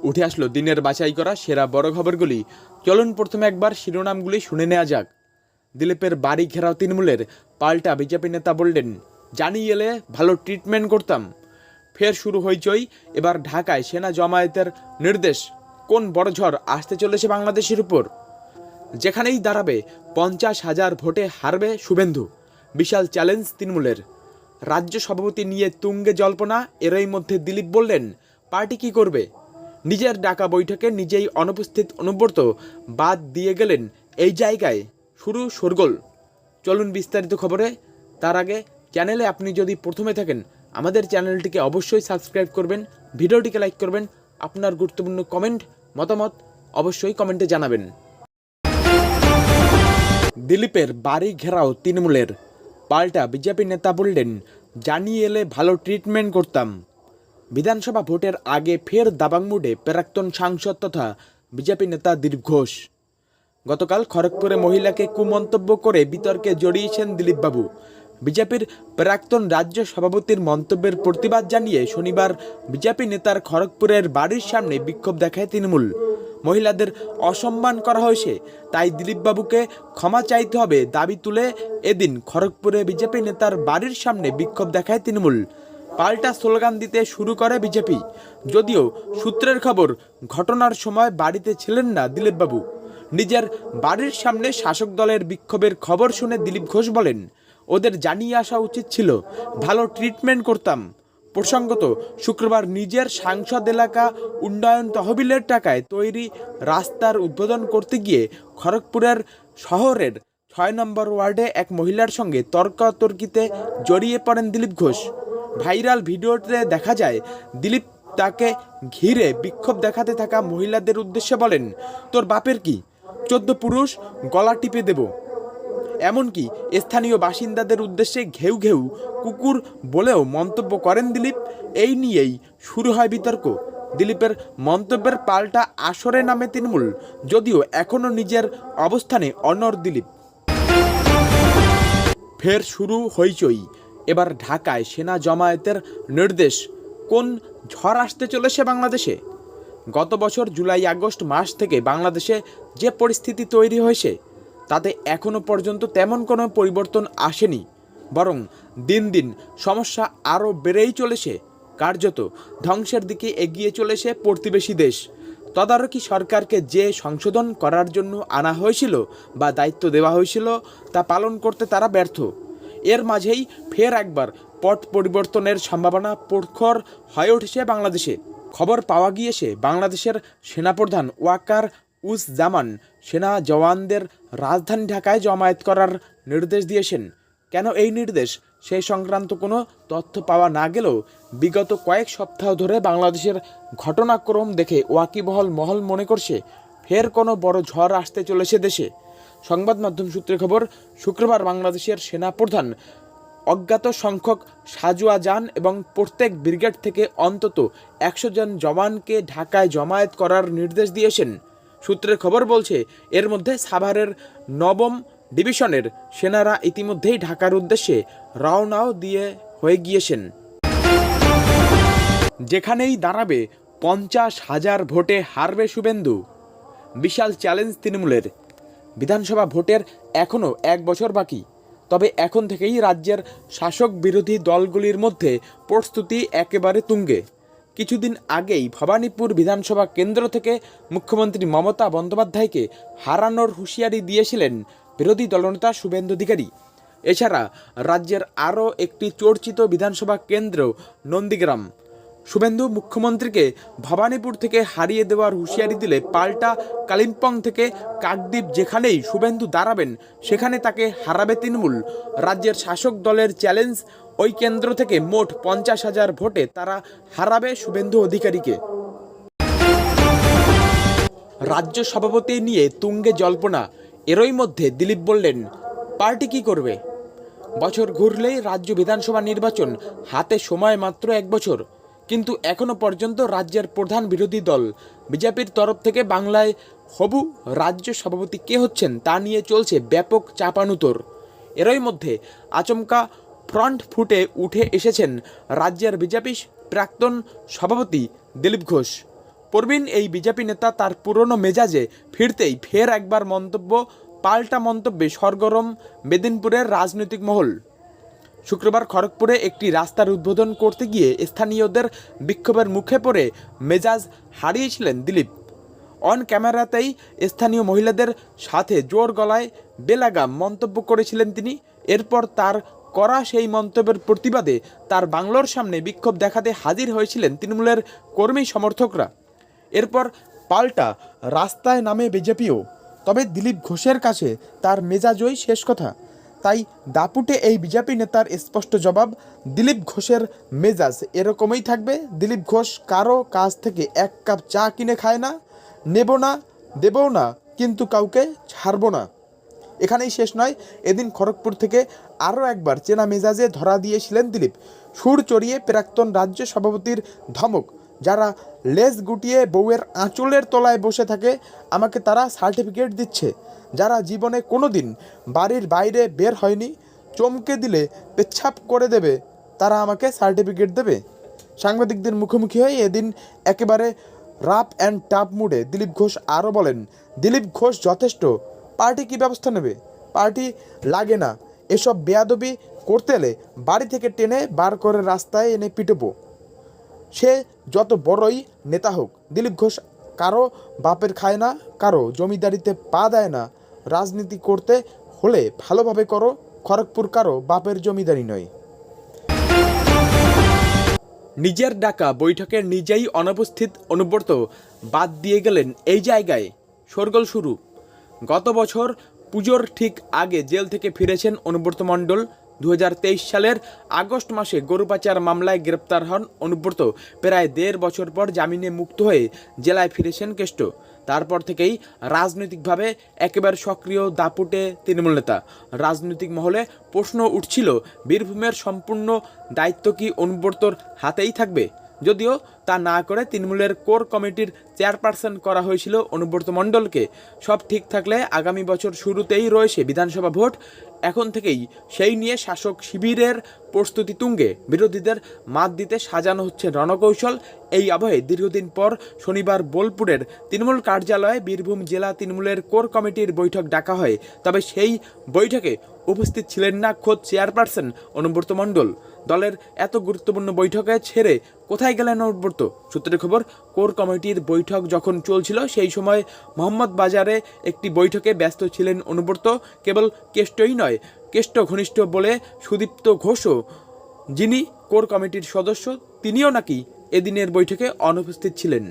উঠে আসলো দিনের বাছাই করা সেরা বড় খবরগুলি। চলুন প্রথমে একবার শিরোনামগুলি শুনে নেওয়া যাক। দিলীপের বাড়ি ঘেরাও তৃণমূলের, পাল্টা বিজেপি নেতা বললেন জানিয়ে এলে ভালো ট্রিটমেন্ট করতাম। ফের শুরু হইচই, এবার ঢাকায় সেনা জমায়েতের নির্দেশ। কোন বড় ঝড় আসতে চলেছে বাংলাদেশের উপর? যেখানেই দাঁড়াবে 50,000 ভোটে হারবে শুভেন্দু, বিশাল চ্যালেঞ্জ তৃণমূলের। রাজ্য সভাপতি নিয়ে তুঙ্গে জল্পনা, এরই মধ্যে দিলীপ বললেন পার্টি কি করবে। নিজের ডাকা বৈঠকে নিজেই অনুপস্থিত অনুব্রত বাদ দিয়ে গেলেন। এই জায়গায় শুরু শোরগোল। চলুন বিস্তারিত খবরে। তার আগে চ্যানেলে আপনি যদি প্রথমে থাকেন, আমাদের চ্যানেলটিকে অবশ্যই সাবস্ক্রাইব করবেন, ভিডিওটিকে লাইক করবেন, আপনার গুরুত্বপূর্ণ কমেন্ট মতামত অবশ্যই কমেন্টে জানাবেন। দিলীপের বাড়ি ঘেরাও তৃণমূলের, পাল্টা বিজেপি নেতা বললেন জানিয়ে এলে ভালো ট্রিটমেন্ট করতাম। বিধানসভা ভোটের আগে ফের দাবাং মুডে প্রাক্তন সাংসদ তথা বিজেপি নেতা দিলীপ ঘোষ। গতকাল খড়গপুরে মহিলাকে কুমন্তব্য করে বিতর্কে জড়িয়েছেন দিলীপবাবু। বিজেপির প্রাক্তন রাজ্য সভাপতির মন্তব্যের প্রতিবাদ জানিয়ে শনিবার বিজেপি নেতার খড়গপুরের বাড়ির সামনে বিক্ষোভ দেখায় তৃণমূল। মহিলাদের অসম্মান করা হয়েছে, তাই দিলীপবাবুকে ক্ষমা চাইতে হবে দাবি তুলে এদিন খড়গপুরে বিজেপি নেতার বাড়ির সামনে বিক্ষোভ দেখায় তৃণমূল। পাল্টা স্লোগান দিতে শুরু করে বিজেপি। যদিও সূত্রের খবর, ঘটনার সময় বাড়িতে ছিলেন না দিলীপবাবু। নিজের বাড়ির সামনে শাসক দলের বিক্ষোভের খবর শুনে দিলীপ ঘোষ বলেন ওদের জানিয়ে আসা উচিত ছিল, ভালো ট্রিটমেন্ট করতাম। প্রসঙ্গত, শুক্রবার নিজের সাংসদ এলাকা উন্নয়ন তহবিলের টাকায় তৈরি রাস্তার উদ্বোধন করতে গিয়ে খড়গপুরের শহরের 6 নম্বর ওয়ার্ডে এক মহিলার সঙ্গে তর্কাতর্কিতে জড়িয়ে পড়েন দিলীপ ঘোষ। ভাইরাল ভিডিওতে দেখা যায় দিলীপ তাকে ঘিরে বিক্ষোভ দেখাতে থাকা মহিলাদের উদ্দেশ্যে বলেন তোর বাপের কি, 14 পুরুষ গলা টিপে দেব। এমনকি স্থানীয় বাসিন্দাদের উদ্দেশ্যে ঘেউ ঘেউ কুকুর বলেও মন্তব্য করেন দিলীপ। এই নিয়েই শুরু হয় বিতর্ক। দিলীপের মন্তব্যের পাল্টা আসরে নামে তৃণমূল, যদিও এখনও নিজের অবস্থানে অনড় দিলীপ। ফের শুরু হইচই, এবার ঢাকায় সেনা জমায়েতের নির্দেশ। কোন ঝড় আসতে চলেছে বাংলাদেশে? গত বছর জুলাই আগস্ট মাস থেকে বাংলাদেশে যে পরিস্থিতি তৈরি হয়েছে তাতে এখনও পর্যন্ত তেমন কোনো পরিবর্তন আসেনি, বরং দিন দিন সমস্যা আরও বেড়েই চলেছে। কার্যত ধ্বংসের দিকে এগিয়ে চলেছে প্রতিবেশী দেশ। তদারকি সরকারকে যে সংশোধন করার জন্য আনা হয়েছিল বা দায়িত্ব দেওয়া হয়েছিল তা পালন করতে তারা ব্যর্থ। এর মাঝেই ফের একবার পট পরিবর্তনের সম্ভাবনা প্রখর হয়ে উঠেছে বাংলাদেশে। খবর পাওয়া গিয়েছে বাংলাদেশের সেনাপ্রধান ওয়াকার উজ-জামান সেনা জওয়ানদের রাজধানী ঢাকায় জমায়েত করার নির্দেশ দিয়েছেন। কেন এই নির্দেশ সেই সংক্রান্ত কোনো তথ্য পাওয়া না গেলেও বিগত কয়েক সপ্তাহ ধরে বাংলাদেশের ঘটনাক্রম দেখে ওয়াকিবহল মহল মনে করছে ফের কোনো বড় ঝড় আসতে চলেছে দেশে। সংবাদ মাধ্যম সূত্রে খবর, শুক্রবার বাংলাদেশের সেনাপ্রধান অজ্ঞাত সংখ্যক সাজোয়া যান এবং প্রত্যেক ব্রিগেড থেকে অন্তত 100 জন জওয়ানকে ঢাকায় জমায়েত করার নির্দেশ দিয়েছেন। সূত্রের খবর বলছে এর মধ্যে সাভারের 9ম ডিভিশনের সেনারা ইতিমধ্যেই ঢাকার উদ্দেশ্যে রওনাও হয়ে গিয়েছেন। যেখানেই দাঁড়াবে 50,000 ভোটে হারবে শুভেন্দু, বিশাল চ্যালেঞ্জ তৃণমূলের। বিধানসভা ভোটের এখনও 1 বছর বাকি, তবে এখন থেকেই রাজ্যের শাসক বিরোধী দলগুলির মধ্যে প্রস্তুতি একেবারে তুঙ্গে। কিছুদিন আগেই ভবানীপুর বিধানসভা কেন্দ্র থেকে মুখ্যমন্ত্রী মমতা বন্দ্যোপাধ্যায়কে হারানোর হুঁশিয়ারি দিয়েছিলেন বিরোধী দলনেতা শুভেন্দু অধিকারী। এছাড়া রাজ্যের আরও একটি চর্চিত বিধানসভা কেন্দ্র নন্দীগ্রাম। শুভেন্দু মুখ্যমন্ত্রীকে ভবানীপুর থেকে হারিয়ে দেওয়ার হুঁশিয়ারি দিলে পাল্টা কালিম্পং থেকে কাকদ্বীপ যেখানেই শুভেন্দু দাঁড়াবেন সেখানে তাকে হারাবে তৃণমূল। রাজ্যের শাসক দলের চ্যালেঞ্জ, ওই কেন্দ্র থেকে মোট 50,000 ভোটে তারা হারাবে শুভেন্দু অধিকারীকে। রাজ্য সভাপতি নিয়ে তুঙ্গে জল্পনা, এরই মধ্যে দিলীপ বললেন পার্টি কি করবে। বছর ঘুরলেই রাজ্য বিধানসভা নির্বাচন, হাতে সময় মাত্র 1 বছর। কিন্তু এখনও পর্যন্ত রাজ্যের প্রধান বিরোধী দল বিজেপির তরফ থেকে বাংলায় হবু রাজ্য সভাপতি কে হচ্ছেন তা নিয়ে চলছে ব্যাপক চাপানুতোর। এরই মধ্যে আচমকা ফ্রন্ট ফুটে উঠে এসেছেন রাজ্যের বিজেপি প্রাক্তন সভাপতি দিলীপ ঘোষ। প্রবীণ এই বিজেপি নেতা তার পুরনো মেজাজে ফিরতেই ফের একবার পাল্টা মন্তব্যে সরগরম মেদিনীপুরের রাজনৈতিক মহল। শুক্রবার খড়গপুরে একটি রাস্তার উদ্বোধন করতে গিয়ে স্থানীয়দের বিক্ষোভের মুখে পড়ে মেজাজ হারিয়েছিলেন দিলীপ। অন ক্যামেরাতেই স্থানীয় মহিলাদের সাথে জোর গলায় বেলাগাম মন্তব্য করেছিলেন তিনি। এরপর তার করা সেই মন্তব্যের প্রতিবাদে তার বাংলোর সামনে বিক্ষোভ দেখাতে হাজির হয়েছিলেন তৃণমূলের কর্মী সমর্থকরা। এরপর পাল্টা রাস্তায় নামে বিজেপিও। তবে দিলীপ ঘোষের কাছে তার মেজাজই শেষ কথা। তাই দাপুটে এই বিজেপি নেতার স্পষ্ট জবাব, দিলীপ ঘোষের মেজাজ এরকমই থাকবে। দিলীপ ঘোষ কারো কাছ থেকে এক কাপ চা কিনে খায় না, নেব না, দেবও না, কিন্তু কাউকে ছাড়বো না। এখানেই শেষ নয়, এদিন খড়গপুর থেকে আরও একবার চেনা মেজাজে ধরা দিয়েছিলেন দিলীপ। সুর চড়িয়ে প্রাক্তন রাজ্য সভাপতির ধমক, যারা লেজ গুটিয়ে বউয়ের আঁচলের তলায় বসে থাকে আমাকে তারা সার্টিফিকেট দিচ্ছে, যারা জীবনে কোনো দিন বাড়ির বাইরে বের হয়নি, চমকে দিলে পেচ্ছাপ করে দেবে, তারা আমাকে সার্টিফিকেট দেবে। সাংবাদিকদের মুখোমুখি হয়ে এদিন একেবারে রাফ অ্যান্ড টাফ মুডে দিলীপ ঘোষ আরও বলেন, দিলীপ ঘোষ যথেষ্ট, পার্টি কী ব্যবস্থা নেবে? পার্টি লাগে না, এসব বেয়াদবি করতে এলে বাড়ি থেকে টেনে বার করে রাস্তায় এনে পিটবো, সে যত বড়ই নেতা হোক। দিলীপ ঘোষ কারো বাপের খায় না, কারো জমিদারিতে পা দেয় না। রাজনীতি করতে হলে ভালোভাবে করো, খড়গপুর কারো বাপের জমিদারি নয়। নিজের ডাকা বৈঠকে নিজেই অনুপস্থিত অনুব্রত বাদ দিয়ে গেলেন এই জায়গায় শোরগোল শুরু। গত বছর পুজোর ঠিক আগে জেল থেকে ফিরেছেন অনুব্রত মণ্ডল। 2023 সালের আগস্ট মাসে গরু পাচার মামলায় গ্রেপ্তার হন অনুব্রত। প্রায় 1.5 বছর পর জামিনে মুক্ত হয়ে জেলায় ফিরেছেন কেষ্ট। তারপর থেকেই রাজনৈতিকভাবে একেবারে সক্রিয় দাপুটে তৃণমূল নেতা। রাজনৈতিক মহলে প্রশ্ন উঠছিল, বীরভূমের সম্পূর্ণ দায়িত্ব কি অনুব্রতর হাতেই থাকবে? যদিও তা না করে তৃণমূলের কোর কমিটির চেয়ারপারসন করা হয়েছিল অনুব্রত মণ্ডলকে। সব ঠিক থাকলে আগামী বছর শুরুতেই রয়েছে বিধানসভা ভোট। এখন থেকেই সেই নিয়ে শাসক শিবিরের প্রস্তুতি তুঙ্গে। বিরোধীদের মাত দিতে সাজানো হচ্ছে রণকৌশল। এই আবহে দীর্ঘদিন পর শনিবার বোলপুরের তৃণমূল কার্যালয়ে বীরভূম জেলা তৃণমূলের কোর কমিটির বৈঠক ডাকা হয়। তবে সেই বৈঠকে উপস্থিত ছিলেন না খোদ চেয়ারপারসন অনুব্রত মণ্ডল। দলের এত গুরুত্বপূর্ণ বৈঠকে ছেড়ে কোথায় গেলেন অনুব্রত? সূত্রের খবর, কোর কমিটির বৈঠক যখন চলছিল সেই সময় মোহাম্মদ বাজারে একটি বৈঠকে ব্যস্ত ছিলেন অনুব্রত। কেবল কেষ্টই নয়, কেষ্ট ঘনিষ্ঠ বলে সুদীপ্ত ঘোষও, যিনি কোর কমিটির সদস্য, তিনিও নাকি এদিনের বৈঠকে অনুপস্থিত ছিলেন।